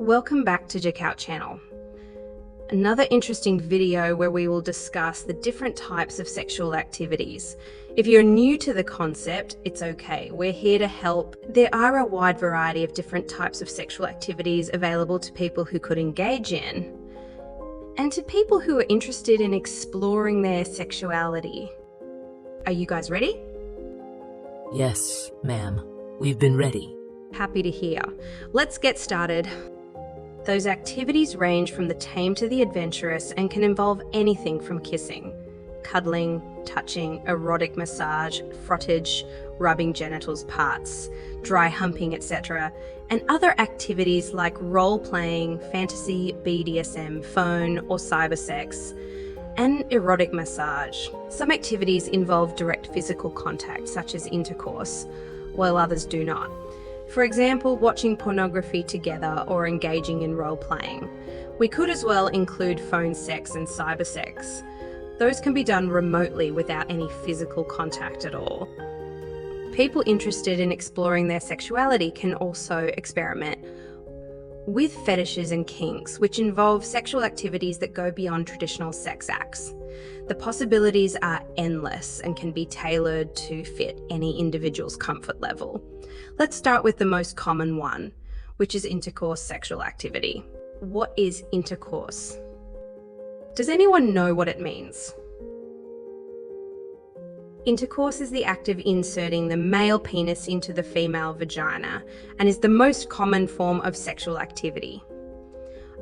Welcome back to Jakout channel. Another interesting video where we will discuss the different types of sexual activities. If you're new to the concept, it's okay. We're here to help. There are a wide variety of different types of sexual activities available to people who could engage in, and to people who are interested in exploring their sexuality. Are you guys ready? Yes, ma'am. We've been ready. Happy to hear. Let's get started. Those activities range from the tame to the adventurous and can involve anything from kissing, cuddling, touching, erotic massage, frottage, rubbing genitals parts, dry humping, etc., and other activities like role-playing, fantasy, BDSM, phone or cybersex, and erotic massage. Some activities involve direct physical contact, such as intercourse, while others do not. For example, watching pornography together or engaging in role-playing. We could as well include phone sex and cybersex. Those can be done remotely without any physical contact at all. People interested in exploring their sexuality can also experiment with fetishes and kinks, which involve sexual activities that go beyond traditional sex acts. The possibilities are endless and can be tailored to fit any individual's comfort level. Let's start with the most common one, which is intercourse sexual activity. What is intercourse? Does anyone know what it means? Intercourse is the act of inserting the male penis into the female vagina and is the most common form of sexual activity.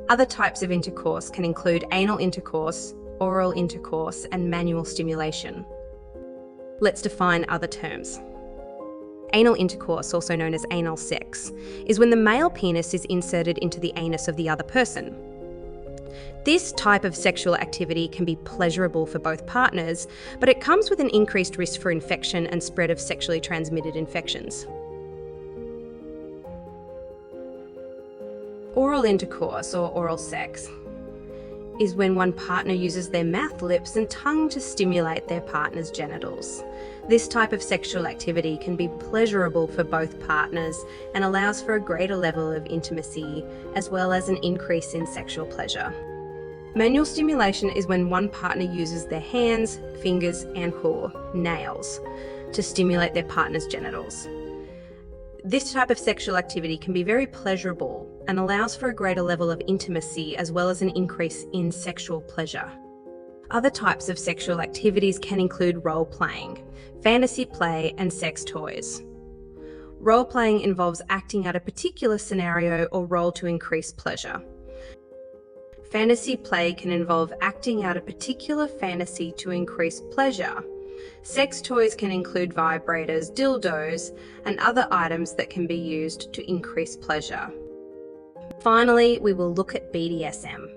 Other types of intercourse can include anal intercourse, oral intercourse, and manual stimulation. Let's define other terms. Anal intercourse, also known as anal sex, is when the male penis is inserted into the anus of the other person. This type of sexual activity can be pleasurable for both partners, but it comes with an increased risk for infection and spread of sexually transmitted infections. Oral intercourse, or oral sex, is when one partner uses their mouth, lips, and tongue to stimulate their partner's genitals. This type of sexual activity can be pleasurable for both partners and allows for a greater level of intimacy, as well as an increase in sexual pleasure. Manual stimulation is when one partner uses their hands, fingers, and/or nails to stimulate their partner's genitals. This type of sexual activity can be very pleasurable and allows for a greater level of intimacy as well as an increase in sexual pleasure. Other types of sexual activities can include role-playing, fantasy play, and sex toys. Role-playing involves acting out a particular scenario or role to increase pleasure. Fantasy play can involve acting out a particular fantasy to increase pleasure. Sex toys can include vibrators, dildos, and other items that can be used to increase pleasure. Finally, we will look at BDSM.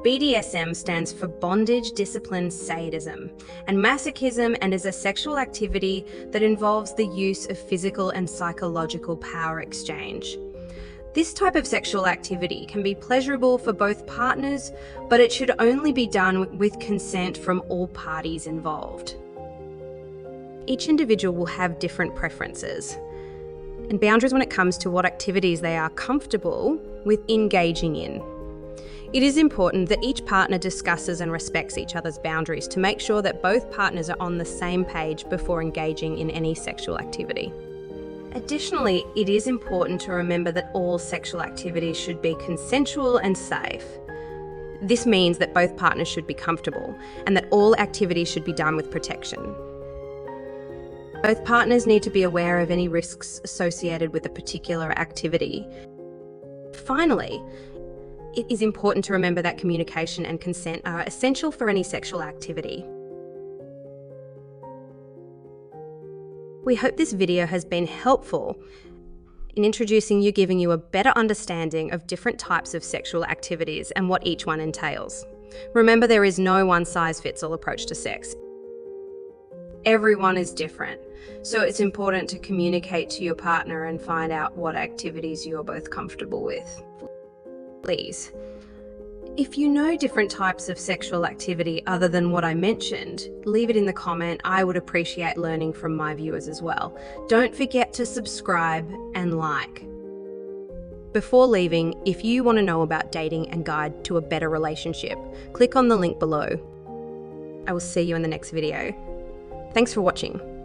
BDSM stands for bondage, discipline, sadism, and masochism, and is a sexual activity that involves the use of physical and psychological power exchange. This type of sexual activity can be pleasurable for both partners, but it should only be done with consent from all parties involved. Each individual will have different preferences and boundaries when it comes to what activities they are comfortable with engaging in. It is important that each partner discusses and respects each other's boundaries to make sure that both partners are on the same page before engaging in any sexual activity. Additionally, it is important to remember that all sexual activities should be consensual and safe. This means that both partners should be comfortable and that all activities should be done with protection. Both partners need to be aware of any risks associated with a particular activity. Finally, it is important to remember that communication and consent are essential for any sexual activity. We hope this video has been helpful in introducing you, giving you a better understanding of different types of sexual activities and what each one entails. Remember, there is no one-size-fits-all approach to sex. Everyone is different, so it's important to communicate to your partner and find out what activities you're both comfortable with. Please, if you know different types of sexual activity other than what I mentioned, leave it in the comment. I would appreciate learning from my viewers as well. Don't forget to subscribe and like. Before leaving, if you want to know about dating and guide to a better relationship, click on the link below. I will see you in the next video. Thanks for watching.